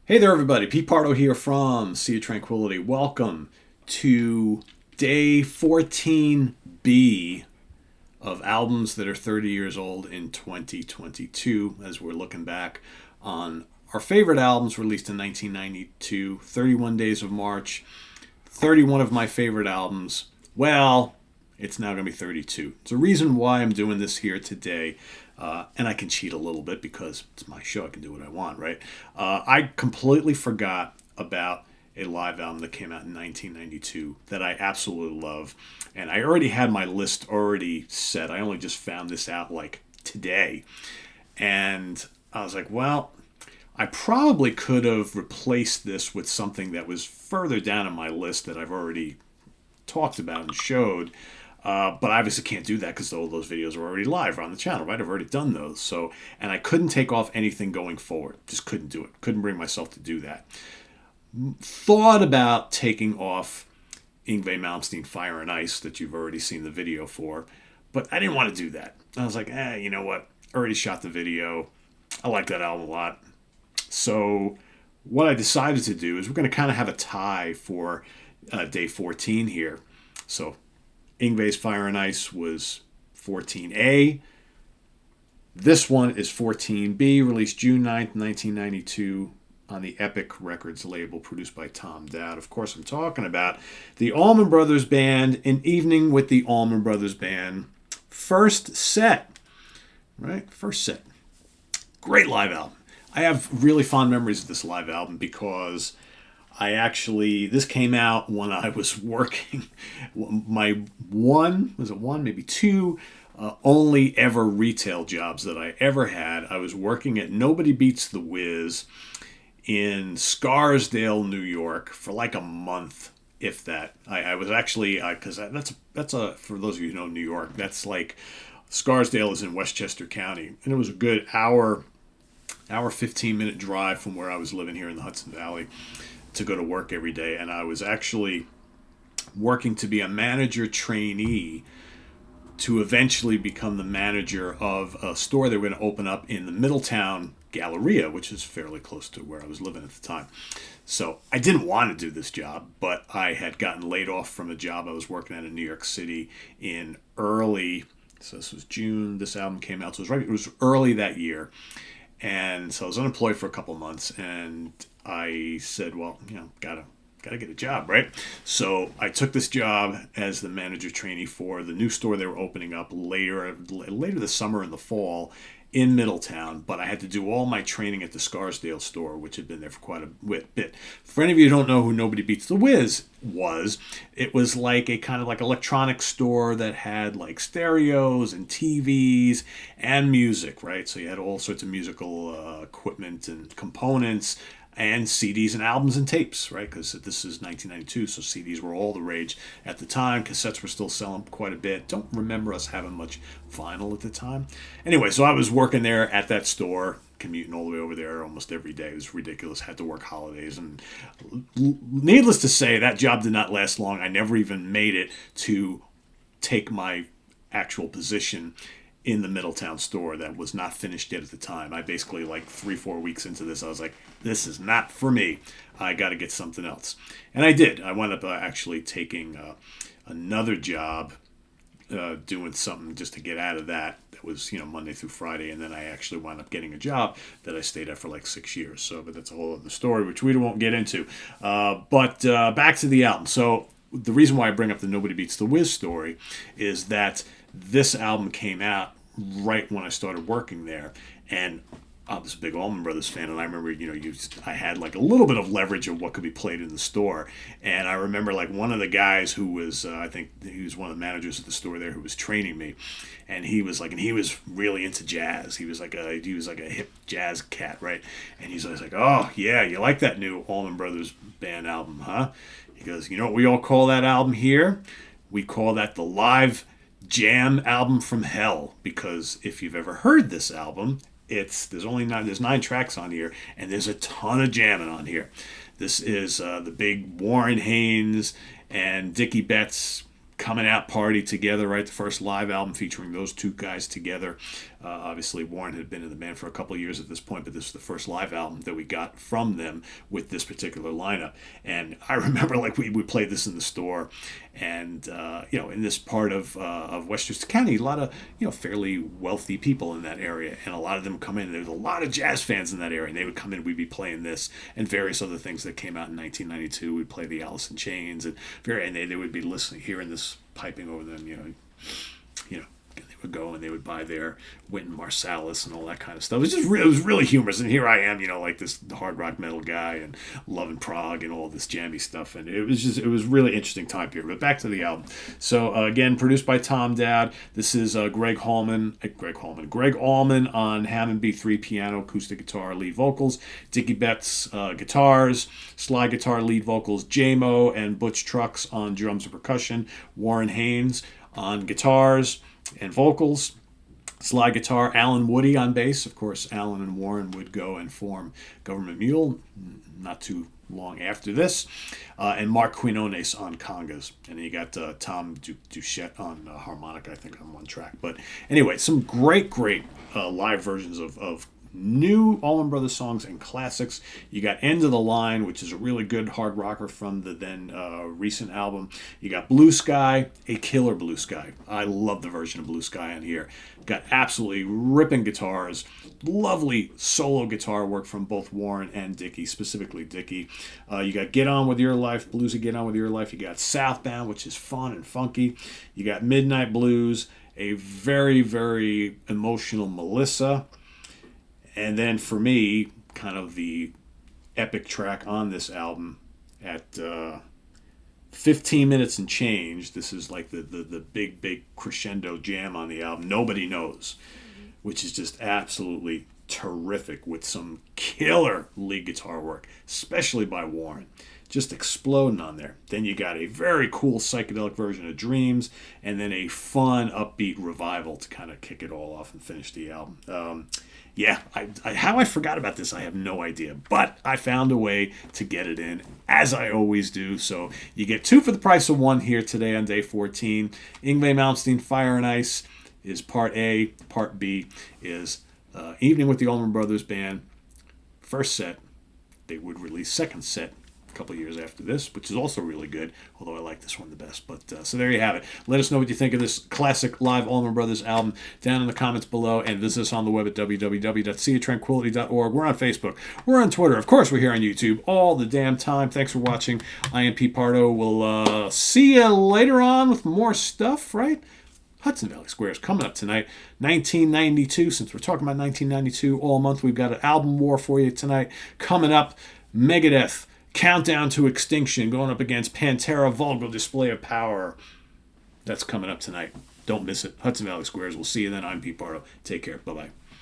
Hey there, everybody. Pete Pardo here from Sea of Tranquility. Welcome to day 14B of albums that are 30 years old in 2022, as we're looking back on our favorite albums released in 1992, 31 Days of March, 31 of my favorite albums. Well, it's now going to be 32. It's a reason why I'm doing this here today. And I can cheat a little bit because it's my show. I can do what I want, right? I completely forgot about a live album that came out in 1992 that I absolutely love. And I already had my list already set. I only just found this out like today. And I was like, well, I probably could have replaced this with something that was further down on my list that I've already talked about and showed. But I obviously can't do that because all those videos are already live on the channel, right? I've already done those. So, and I couldn't take off anything going forward. Just couldn't do it. Couldn't bring myself to do that. Thought about taking off Yngwie Malmsteen Fire and Ice that you've already seen the video for, but I didn't want to do that. I was like, you know what? Already shot the video. I like that album a lot. So what I decided to do is we're going to kind of have a tie for day 14 here. So Yngwie's Fire and Ice was 14A. This one is 14B, released June 9th, 1992 on the Epic Records label, produced by Tom Dowd. Of course, I'm talking about the Allman Brothers Band, An Evening with the Allman Brothers Band. First set, right? First set. Great live album. I have really fond memories of this live album because this came out when I was working my maybe two only ever retail jobs that I ever had. I was working at Nobody Beats the Whiz in Scarsdale, New York for like a month, if that. I was actually, because for those of you who know New York, that's like, Scarsdale is in Westchester County, and it was a good hour 15-minute drive from where I was living here in the Hudson Valley to go to work every day. And I was actually working to be a manager trainee to eventually become the manager of a store they were going to open up in the Middletown Galleria, which is fairly close to where I was living at the time. So I didn't want to do this job, but I had gotten laid off from a job I was working at in New York City in early, so this was June, this album came out, so it was early that year. And so I was unemployed for a couple months, and I said, well, gotta get a job, right? So I took this job as the manager trainee for the new store they were opening up later this summer in the fall in Middletown. But I had to do all my training at the Scarsdale store, which had been there for quite a bit. For any of you who don't know who Nobody Beats the Whiz was, it was like a kind of like electronic store that had like stereos and TVs and music, right? So you had all sorts of musical equipment and components, and CDs and albums and tapes, right? Because this is 1992, so CDs were all the rage at the time. Cassettes were still selling quite a bit. Don't remember us having much vinyl at the time. Anyway, so I was working there at that store, commuting all the way over there almost every day. It was ridiculous. Had to work holidays. And needless to say, that job did not last long. I never even made it to take my actual position in the Middletown store. That was not finished yet at the time. I basically, like 3-4 weeks into this, I was like, this is not for me. I got to get something else. And I did. I wound up actually taking another job, doing something just to get out of that. That was, Monday through Friday. And then I actually wound up getting a job that I stayed at for like 6 years. So, but that's a whole other story, which we won't get into. But back to the album. So the reason why I bring up the Nobody Beats the Whiz story is that this album came out right when I started working there, and I was a big Allman Brothers fan, and I remember, I had like a little bit of leverage of what could be played in the store, and I remember like one of the guys who was, I think he was one of the managers at the store there who was training me, and he was really into jazz. He was like a hip jazz cat, right? And he's always like, oh yeah, you like that new Allman Brothers Band album, huh? He goes, you know what we all call that album here? We call that the Live Jam Album from Hell, because if you've ever heard this album, there's 9 tracks on here, and there's a ton of jamming on here. This is the big Warren Haynes and Dickie Betts coming out party together, right? The first live album featuring those two guys together. Obviously, Warren had been in the band for a couple of years at this point, but this was the first live album that we got from them with this particular lineup. And I remember, like, we played this in the store, and in this part of Westchester County, a lot of fairly wealthy people in that area, and a lot of them come in. There was a lot of jazz fans in that area, and they would come in. We'd be playing this and various other things that came out in 1992. We'd play the Alice in Chains, and they would be listening, hearing this piping over them, they would go and they would buy their Wynton Marsalis and all that kind of stuff. It was really humorous. And here I am, like this hard rock metal guy and loving prog and all this jammy stuff. And it was really interesting time period. But back to the album. So again, produced by Tom Dowd. This is Greg Allman on Hammond B3 piano, acoustic guitar, lead vocals. Dickie Betts guitars, slide guitar, lead vocals. J-Mo and Butch Trucks on drums and percussion. Warren Haynes on guitars and vocals, slide guitar, Alan Woody on bass. Of course, Alan and Warren would go and form Government Mule not too long after this, and Mark Quinones on congas. And then you got Tom Duchette on harmonica, I think, on one track. But anyway, some great live versions of new Allman Brothers songs and classics. You got End of the Line, which is a really good hard rocker from the then recent album. You got Blue Sky, a killer Blue Sky. I love the version of Blue Sky on here. Got absolutely ripping guitars, lovely solo guitar work from both Warren and Dickie, specifically Dickie. You got Get On With Your Life, Bluesy Get On With Your Life. You got Southbound, which is fun and funky. You got Midnight Blues, a very, very emotional Melissa. And then for me, kind of the epic track on this album at 15 minutes and change. This is like the big crescendo jam on the album, Nobody Knows, which is just absolutely terrific with some killer lead guitar work, especially by Warren. Just exploding on there. Then you got a very cool psychedelic version of Dreams, and then a fun, upbeat revival to kind of kick it all off and finish the album. How I forgot about this, I have no idea. But I found a way to get it in, as I always do. So you get 2 for the price of 1 here today on day 14. Yngwie Malmsteen, Fire and Ice is part A. Part B is Evening with the Allman Brothers Band. First set. They would release second set a couple of years after this, which is also really good, although I like this one the best. But so there you have it. Let us know what you think of this classic live Allman Brothers album down in the comments below, and visit us on the web at www.seaoftranquility.org. We're on Facebook. We're on Twitter. Of course, we're here on YouTube all the damn time. Thanks for watching. I am Pete Pardo. We'll see you later on with more stuff, right? Hudson Valley Squares coming up tonight. 1992, since we're talking about 1992 all month, we've got an album war for you tonight. Coming up, Megadeth, Countdown to Extinction, going up against Pantera, Vulgar Display of Power. That's coming up tonight. Don't miss it. Hudson Valley Squares. We'll see you then. I'm Pete Pardo. Take care. Bye-bye.